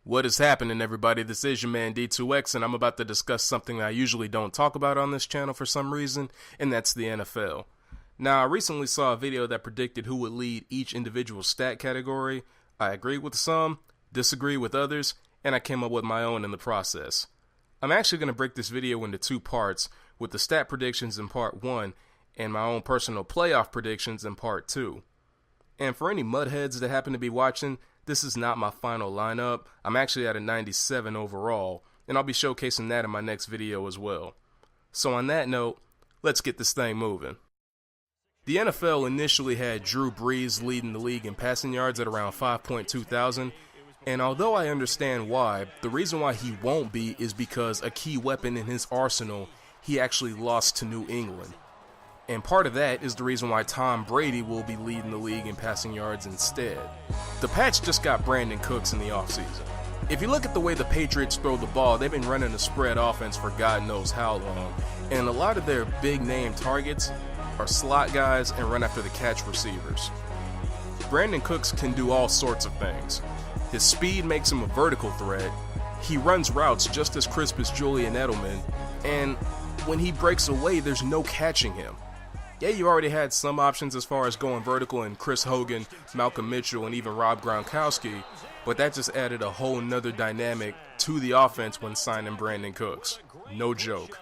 What is happening, everybody? This is your man D2X, and I'm about to discuss something I usually don't talk about on this channel for some reason, and that's the NFL. Now, I recently saw a video that predicted who would lead each individual stat category. I agree with some, disagree with others, and I came up with my own in the process. I'm actually going to break this video into two parts, with the stat predictions in part 1, and my own personal playoff predictions in part 2. And for any mudheads that happen to be watching, this is not my final lineup. I'm actually at a 97 overall, and I'll be showcasing that in my next video as well. So on that note, let's get this thing moving. The NFL initially had Drew Brees leading the league in passing yards at around 5.2 thousand, and although I understand why, the reason why he won't be is because a key weapon in his arsenal he actually lost to New England. And part of that is the reason why Tom Brady will be leading the league in passing yards instead. The Pats just got Brandon Cooks in the offseason. If you look at the way the Patriots throw the ball, they've been running a spread offense for God knows how long, and a lot of their big name targets are slot guys and run after the catch receivers. Brandon Cooks can do all sorts of things. His speed makes him a vertical threat, he runs routes just as crisp as Julian Edelman, and when he breaks away, there's no catching him. Yeah, you already had some options as far as going vertical in Chris Hogan, Malcolm Mitchell, and even Rob Gronkowski, but that just added a whole nother dynamic to the offense when signing Brandon Cooks. No joke.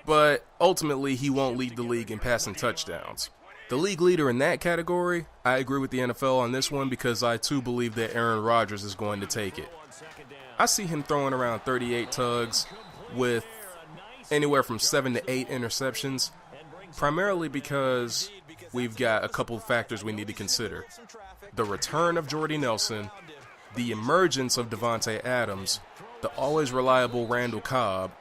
But ultimately, he won't lead the league in passing touchdowns. The league leader in that category, I agree with the NFL on this one because I too believe that Aaron Rodgers is going to take it. I see him throwing around 38 tugs with anywhere from 7 to 8 interceptions. Primarily because we've got a couple factors we need to consider. The return of Jordy Nelson, the emergence of Devontae Adams, the always reliable Randall Cobb,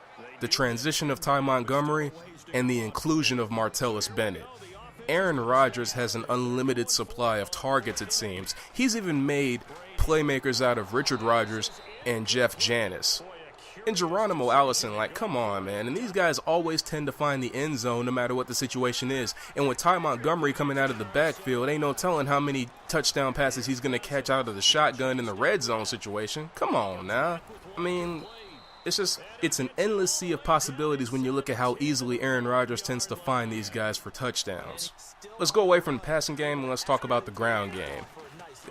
the transition of Ty Montgomery, and the inclusion of Martellus Bennett. Aaron Rodgers has an unlimited supply of targets, it seems. He's even made playmakers out of Richard Rodgers and Jeff Janis. And Geronimo Allison, like, come on, man. And these guys always tend to find the end zone no matter what the situation is. And with Ty Montgomery coming out of the backfield, ain't no telling how many touchdown passes he's going to catch out of the shotgun in the red zone situation. Come on now. I mean, it's an endless sea of possibilities when you look at how easily Aaron Rodgers tends to find these guys for touchdowns. Let's go away from the passing game and let's talk about the ground game.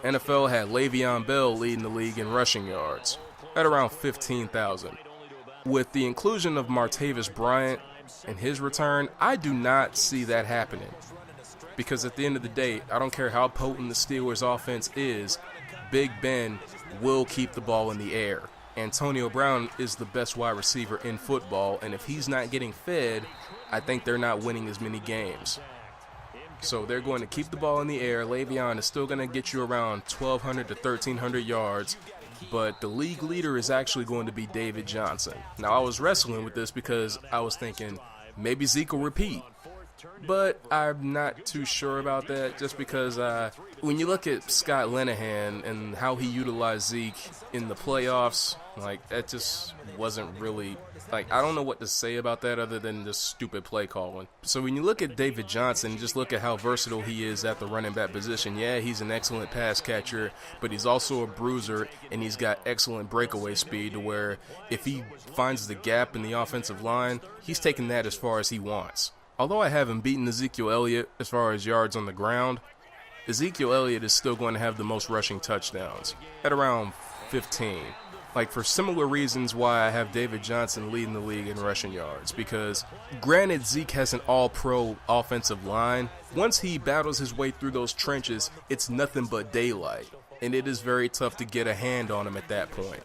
The NFL had Le'Veon Bell leading the league in rushing yards at around 15,000. With the inclusion of Martavis Bryant and his return, I do not see that happening. Because at the end of the day, I don't care how potent the Steelers' offense is, Big Ben will keep the ball in the air. Antonio Brown is the best wide receiver in football, and if he's not getting fed, I think they're not winning as many games. So they're going to keep the ball in the air. Le'Veon is still going to get you around 1,200 to 1,300 yards. But the league leader is actually going to be David Johnson. Now, I was wrestling with this because I was thinking maybe Zeke will repeat. But I'm not too sure about that just because when you look at Scott Linehan and how he utilized Zeke in the playoffs, like, that just wasn't really, like, I don't know what to say about that other than just stupid play calling. So when you look at David Johnson, just look at how versatile he is at the running back position. Yeah, he's an excellent pass catcher, but he's also a bruiser, and he's got excellent breakaway speed to where if he finds the gap in the offensive line, he's taking that as far as he wants. Although I haven't beaten Ezekiel Elliott as far as yards on the ground, Ezekiel Elliott is still going to have the most rushing touchdowns at around 15. Like, for similar reasons why I have David Johnson leading the league in rushing yards. Because, granted, Zeke has an all-pro offensive line. Once he battles his way through those trenches, it's nothing but daylight. And it is very tough to get a hand on him at that point.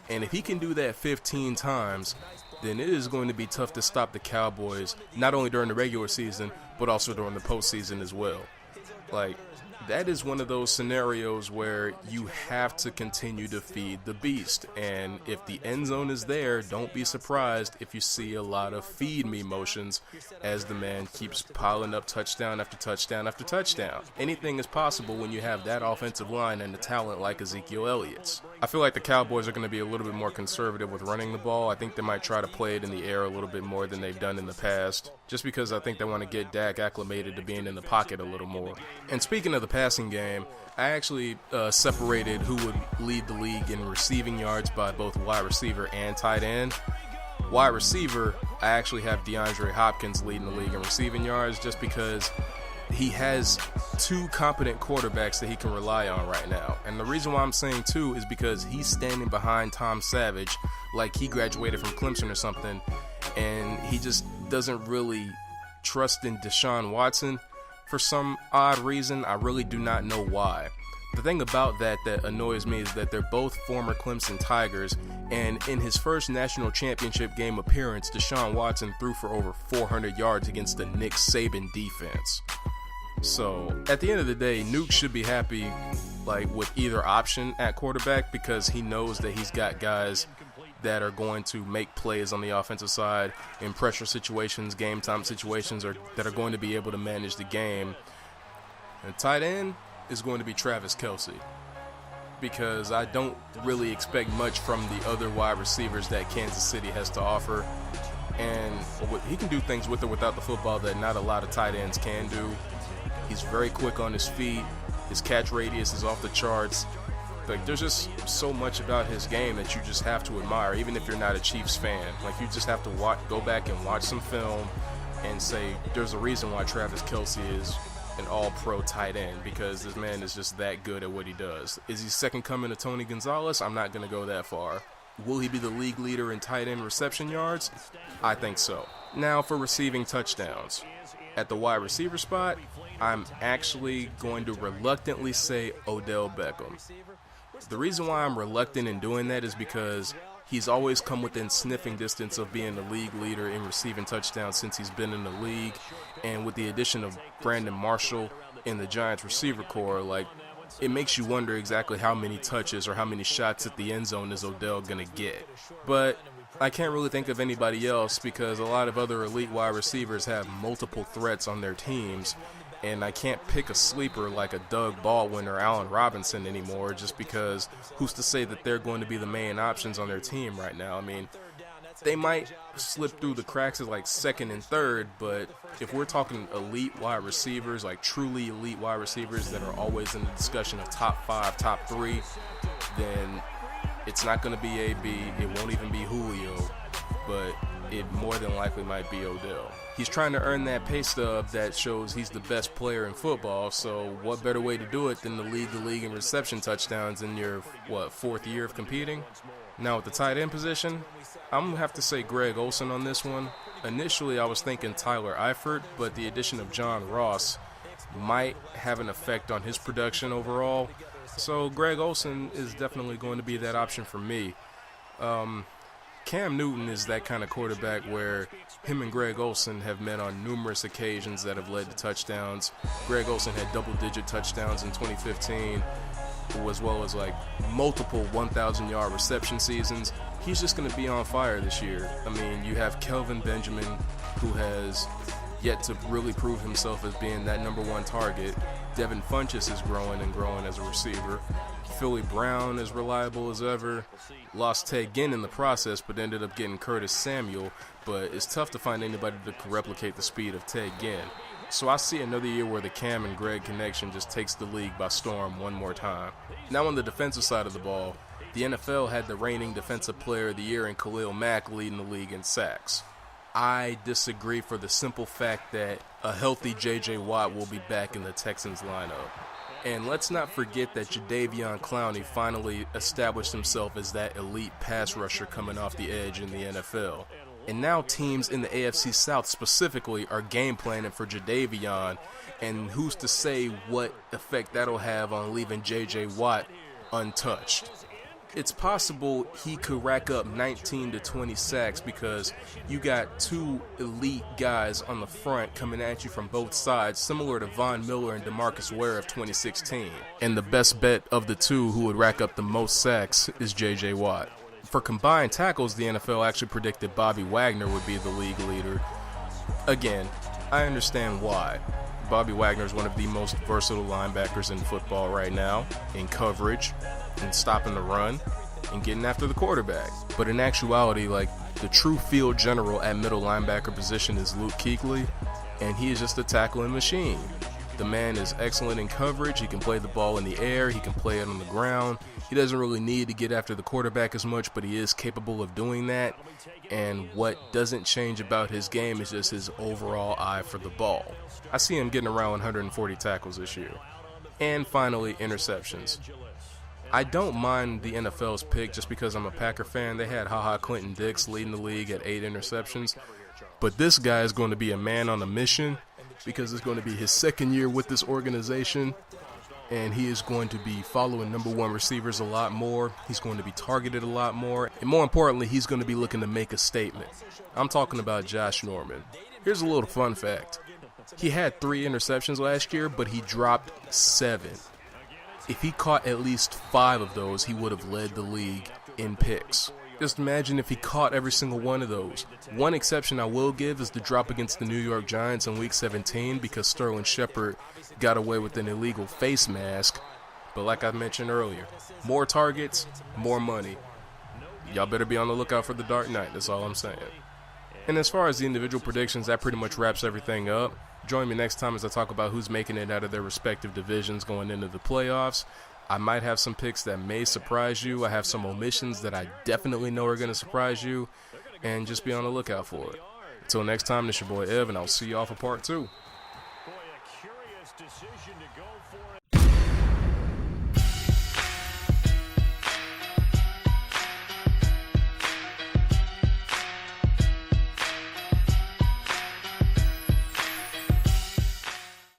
And if he can do that 15 times, then it is going to be tough to stop the Cowboys, not only during the regular season, but also during the postseason as well. Like, that is one of those scenarios where you have to continue to feed the beast. And if the end zone is there, don't be surprised if you see a lot of feed me motions as the man keeps piling up touchdown after touchdown after touchdown. Anything is possible when you have that offensive line and a talent like Ezekiel Elliott's. I feel like the Cowboys are going to be a little bit more conservative with running the ball. I think they might try to play it in the air a little bit more than they've done in the past, just because I think they want to get Dak acclimated to being in the pocket a little more. And speaking of the passing game, I actually separated who would lead the league in receiving yards by both wide receiver and tight end. Wide receiver, I actually have DeAndre Hopkins leading the league in receiving yards just because he has two competent quarterbacks that he can rely on right now. And the reason why I'm saying two is because he's standing behind Tom Savage like he graduated from Clemson or something, and he just doesn't really trust in Deshaun Watson for some odd reason. I really do not know why. The thing about that annoys me is that they're both former Clemson Tigers, and in his first national championship game appearance, Deshaun Watson threw for over 400 yards against the Nick Saban defense. So at the end of the day, Nuke should be happy with either option at quarterback, because he knows that he's got guys that are going to make plays on the offensive side in pressure situations, game time situations, or that are going to be able to manage the game. And tight end is going to be Travis Kelce, because I don't really expect much from the other wide receivers that Kansas City has to offer. And he can do things with or without the football that not a lot of tight ends can do. He's very quick on his feet. His catch radius is off the charts. There's just so much about his game that you just have to admire, even if you're not a Chiefs fan. You just have to go back and watch some film and say, there's a reason why Travis Kelce is an all-pro tight end, because this man is just that good at what he does. Is he second coming to Tony Gonzalez? I'm not going to go that far. Will he be the league leader in tight end reception yards? I think so. Now for receiving touchdowns. At the wide receiver spot, I'm actually going to reluctantly say Odell Beckham. The reason why I'm reluctant in doing that is because he's always come within sniffing distance of being the league leader in receiving touchdowns since he's been in the league. And with the addition of Brandon Marshall in the Giants receiver core, it makes you wonder exactly how many touches or how many shots at the end zone is Odell going to get. But I can't really think of anybody else, because a lot of other elite wide receivers have multiple threats on their teams, and I can't pick a sleeper like a Doug Baldwin or Allen Robinson anymore, just because who's to say that they're going to be the main options on their team right now. I mean, they might slip through the cracks as second and third, but if we're talking elite wide receivers, truly elite wide receivers that are always in the discussion of top 5, top 3, then it's not going to be AB, it won't even be Julio, but it more than likely might be Odell. He's trying to earn that pay stub that shows he's the best player in football, so what better way to do it than to lead the league in reception touchdowns in your, fourth year of competing? Now with the tight end position, I'm going to have to say Greg Olsen on this one. Initially I was thinking Tyler Eifert, but the addition of John Ross might have an effect on his production overall. So Greg Olsen is definitely going to be that option for me. Cam Newton is that kind of quarterback where him and Greg Olsen have met on numerous occasions that have led to touchdowns. Greg Olsen had double-digit touchdowns in 2015, as well as multiple 1,000-yard reception seasons. He's just going to be on fire this year. I mean, you have Kelvin Benjamin, who has yet to really prove himself as being that number one target. Devin Funchess is growing and growing as a receiver. Philly Brown is reliable as ever. Lost Ted Ginn in the process, but ended up getting Curtis Samuel. But it's tough to find anybody that can replicate the speed of Ted Ginn. So I see another year where the Cam and Greg connection just takes the league by storm one more time. Now on the defensive side of the ball, the NFL had the reigning Defensive Player of the Year in Khalil Mack leading the league in sacks. I disagree for the simple fact that a healthy J.J. Watt will be back in the Texans lineup. And let's not forget that Jadeveon Clowney finally established himself as that elite pass rusher coming off the edge in the NFL. And now teams in the AFC South specifically are game planning for Jadeveon, and who's to say what effect that'll have on leaving J.J. Watt untouched. It's possible he could rack up 19 to 20 sacks because you got two elite guys on the front coming at you from both sides, similar to Von Miller and DeMarcus Ware of 2016. And the best bet of the two who would rack up the most sacks is J.J. Watt. For combined tackles, the NFL actually predicted Bobby Wagner would be the league leader. Again, I understand why. Bobby Wagner is one of the most versatile linebackers in football right now, in coverage. and stopping the run and getting after the quarterback. But in actuality, like, the true field general at middle linebacker position is Luke Kuechly, and he is just a tackling machine. The man is excellent in coverage. He can play the ball in the air. He can play it on the ground. He doesn't really need to get after the quarterback as much, but he is capable of doing that. And what doesn't change about his game is just his overall eye for the ball. I see him getting around 140 tackles this year. And finally, interceptions. I don't mind the NFL's pick just because I'm a Packer fan. They had Clinton Dix leading the league at 8 interceptions. But this guy is going to be a man on a mission because it's going to be his second year with this organization. And he is going to be following number one receivers a lot more. He's going to be targeted a lot more. And more importantly, he's going to be looking to make a statement. I'm talking about Josh Norman. Here's a little fun fact. He had 3 interceptions last year, but he dropped 7. If he caught at least 5 of those, he would have led the league in picks. Just imagine if he caught every single one of those. One exception I will give is the drop against the New York Giants in Week 17 because Sterling Shepard got away with an illegal face mask. But like I mentioned earlier, more targets, more money. Y'all better be on the lookout for the Dark Knight, that's all I'm saying. And as far as the individual predictions, that pretty much wraps everything up. Join me next time as I talk about who's making it out of their respective divisions going into the playoffs. I might have some picks that may surprise you. I have some omissions that I definitely know are going to surprise you. And just be on the lookout for it. Until next time, this is your boy Ev, and I'll see y'all for part 2.